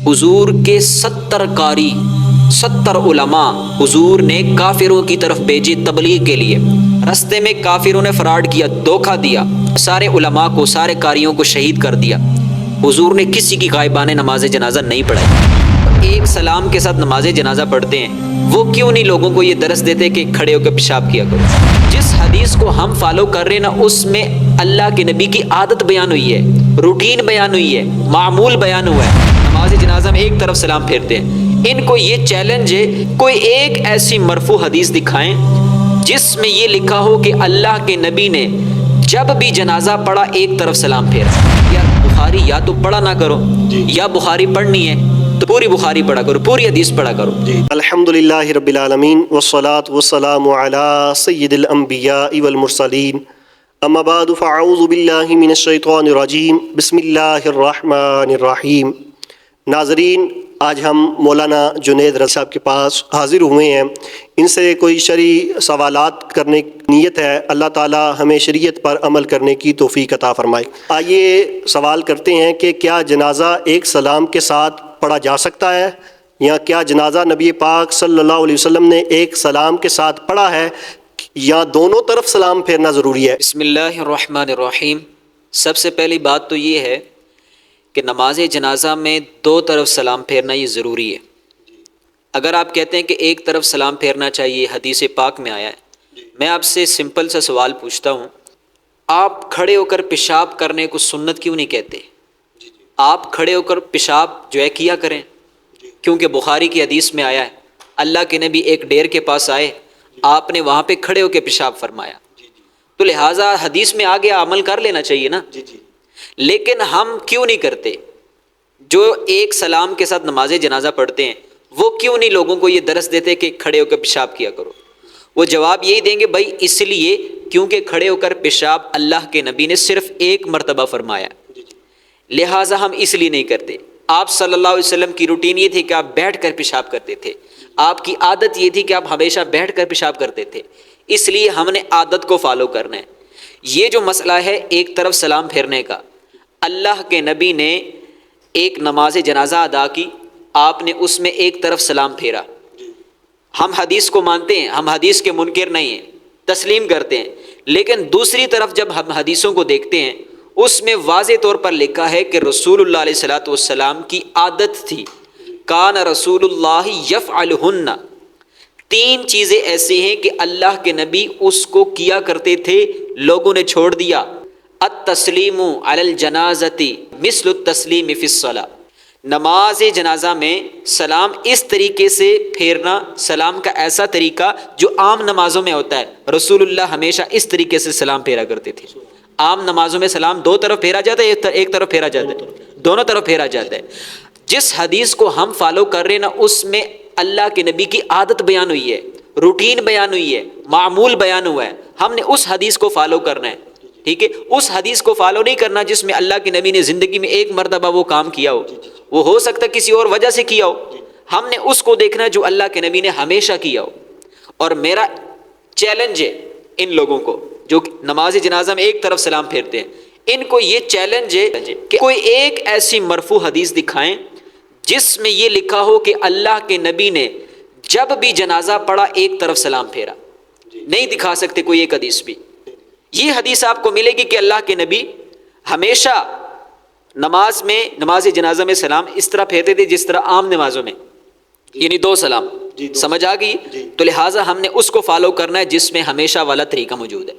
حضور کے 70 قاری 70 علماء حضور نے کافروں کی طرف بھیجے تبلیغ کے لیے۔ رستے میں کافروں نے فراڈ کیا، دھوکہ دیا، سارے علماء کو، سارے قاریوں کو شہید کر دیا۔ حضور نے کسی کی غائبانہ نماز جنازہ نہیں پڑھائی۔ ایک سلام کے ساتھ نماز جنازہ پڑھتے ہیں، وہ کیوں نہیں لوگوں کو یہ درس دیتے کہ کھڑے ہو کے پیشاب کیا کرو؟ جس حدیث کو ہم فالو کر رہے ہیں نا، اس میں اللہ کے نبی کی عادت بیان ہوئی ہے، روٹین بیان ہوئی ہے، معمول بیان ہوا ہے۔ نماز جنازہ میں ایک طرف سلام پھیرتے ہیں۔ ان کو یہ چیلنج ہے، کوئی ایک ایسی مرفوع حدیث دکھائیں جس میں یہ لکھا ہو کہ اللہ کے نبی نے جب بھی جنازہ پڑھا ایک طرف سلام پھیرا۔ یا بخاری یا تو پڑھا نہ کرو، یا بخاری پڑھنی ہے تو پوری بخاری پڑھا کرو، پوری حدیث پڑھا کرو۔ الحمدللہ رب العالمین والصلاة والسلام علی سید الانبیاء والمرسلین، اما بعد فاعوذ باللہ من الشیطان الرجیم، بسم اللہ الرحمن الرحیم۔ ناظرین، آج ہم مولانا جنید رضا صاحب کے پاس حاضر ہوئے ہیں۔ ان سے کوئی شرعی سوالات کرنے کی نیت ہے۔ اللہ تعالی ہمیں شریعت پر عمل کرنے کی توفیق عطا فرمائے۔ آئیے سوال کرتے ہیں کہ کیا جنازہ ایک سلام کے ساتھ پڑھا جا سکتا ہے، یا کیا جنازہ نبی پاک صلی اللہ علیہ وسلم نے ایک سلام کے ساتھ پڑھا ہے، یا دونوں طرف سلام پھیرنا ضروری ہے؟ بسم اللہ الرحمن الرحیم۔ سب سے پہلی بات تو یہ ہے کہ نماز جنازہ میں دو طرف سلام پھیرنا یہ ضروری ہے۔ اگر آپ کہتے ہیں کہ ایک طرف سلام پھیرنا چاہیے، حدیث پاک میں آیا ہے، میں آپ سے سمپل سا سوال پوچھتا ہوں، آپ کھڑے ہو کر پیشاب کرنے کو سنت کیوں نہیں کہتے؟ آپ کھڑے ہو کر پیشاب جو ہے کیا کریں، کیونکہ بخاری کی حدیث میں آیا ہے، اللہ کے نبی ایک ڈیر کے پاس آئے، آپ نے وہاں پہ کھڑے ہو کے پیشاب فرمایا، تو لہٰذا حدیث میں آگے عمل کر لینا چاہیے نا۔ لیکن ہم کیوں نہیں کرتے؟ جو ایک سلام کے ساتھ نماز جنازہ پڑھتے ہیں، وہ کیوں نہیں لوگوں کو یہ درس دیتے کہ کھڑے ہو کر پیشاب کیا کرو؟ وہ جواب یہی دیں گے، بھائی اس لیے کیونکہ کھڑے ہو کر پیشاب اللہ کے نبی نے صرف ایک مرتبہ فرمایا، لہٰذا ہم اس لیے نہیں کرتے۔ آپ صلی اللہ علیہ وسلم کی روٹین یہ تھی کہ آپ بیٹھ کر پیشاب کرتے تھے، آپ کی عادت یہ تھی کہ آپ ہمیشہ بیٹھ کر پیشاب کرتے تھے، اس لیے ہم نے عادت کو فالو کرنا ہے۔ یہ جو مسئلہ ہے ایک طرف سلام پھیرنے کا، اللہ کے نبی نے ایک نماز جنازہ ادا کی، آپ نے اس میں ایک طرف سلام پھیرا۔ ہم حدیث کو مانتے ہیں، ہم حدیث کے منکر نہیں ہیں، تسلیم کرتے ہیں، لیکن دوسری طرف جب ہم حدیثوں کو دیکھتے ہیں، اس میں واضح طور پر لکھا ہے کہ رسول اللہ علیہ الصلوۃ والسلام کی عادت تھی، کان رسول اللہ یفعلہن، تین چیزیں ایسی ہیں کہ اللہ کے نبی اس کو کیا کرتے تھے، لوگوں نے چھوڑ دیا۔ التسلیم علی الجنازۃ مثل التسلیم فی الصلاۃ، نماز جنازہ میں سلام اس طریقے سے پھیرنا، سلام کا ایسا طریقہ جو عام نمازوں میں ہوتا ہے، رسول اللہ ہمیشہ اس طریقے سے سلام پھیرا کرتے تھے۔ عام نمازوں میں سلام دو طرف پھیرا جاتا ہے، ایک طرف پھیرا جاتا ہے، دونوں طرف پھیرا جاتا ہے۔ جس حدیث کو ہم فالو کر رہے ہیں نا، اس میں اللہ کے نبی کی عادت بیان ہوئی ہے، روٹین بیان ہوئی ہے، معمول بیان ہوا ہے، ہم نے اس حدیث کو فالو کرنا ہے، ٹھیک ہے؟ اس حدیث کو فالو نہیں کرنا جس میں اللہ کے نبی نے زندگی میں ایک مرتبہ وہ کام کیا ہو، وہ ہو سکتا ہے کسی اور وجہ سے کیا ہو، ہم نے اس کو دیکھنا ہے جو اللہ کے نبی نے ہمیشہ کیا ہو۔ اور میرا چیلنج ہے ان لوگوں کو جو نماز جنازہ میں ایک طرف سلام پھیرتے ہیں، ان کو یہ چیلنج ہے کہ کوئی ایک ایسی مرفوع حدیث دکھائیں جس میں یہ لکھا ہو کہ اللہ کے نبی نے جب بھی جنازہ پڑھا ایک طرف سلام پھیرا۔ نہیں دکھا سکتے کوئی ایک حدیث بھی۔ یہ حدیث آپ کو ملے گی کہ اللہ کے نبی ہمیشہ نماز جنازہ میں سلام اس طرح پھیرتے تھے جس طرح عام نمازوں میں، یعنی دو سلام۔ سمجھ آ گئی؟ تو لہٰذا ہم نے اس کو فالو کرنا ہے جس میں ہمیشہ والا طریقہ موجود ہے۔